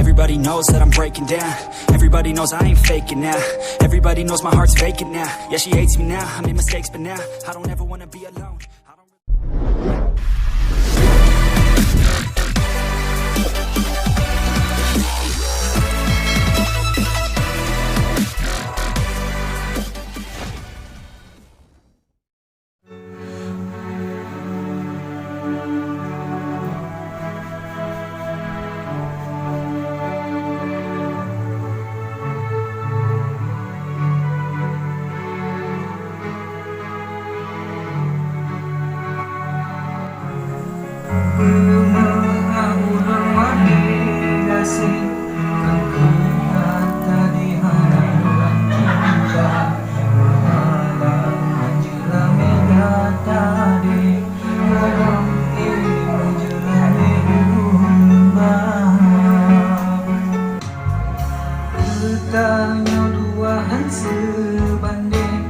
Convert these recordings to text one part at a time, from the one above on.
Everybody knows that I'm breaking down. Everybody knows I ain't faking now. Everybody knows my heart's vacant now. Yeah, she hates me now, I made mistakes, but now I don't ever wanna be alone. Tanya duaan sebanding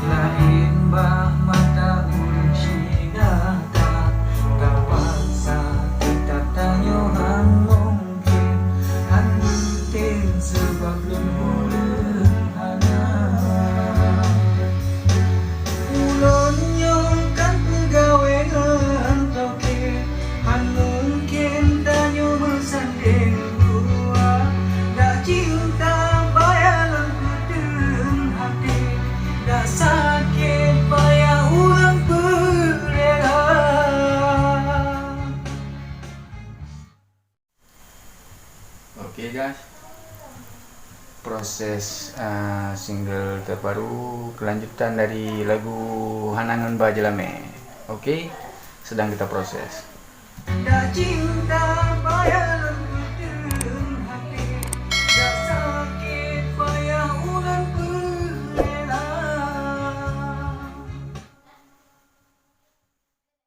lain bah mata uji data terpaksa kita tanya hang mungkin hang rutin sebab belum hana ulonnya kan pegawai entau ke hang mungkin tanya bersanding gua dah cinta sakit payah ulang berela. Oke guys, proses single terbaru kelanjutan dari lagu Hanangan Bajelame. Oke, sedang kita proses.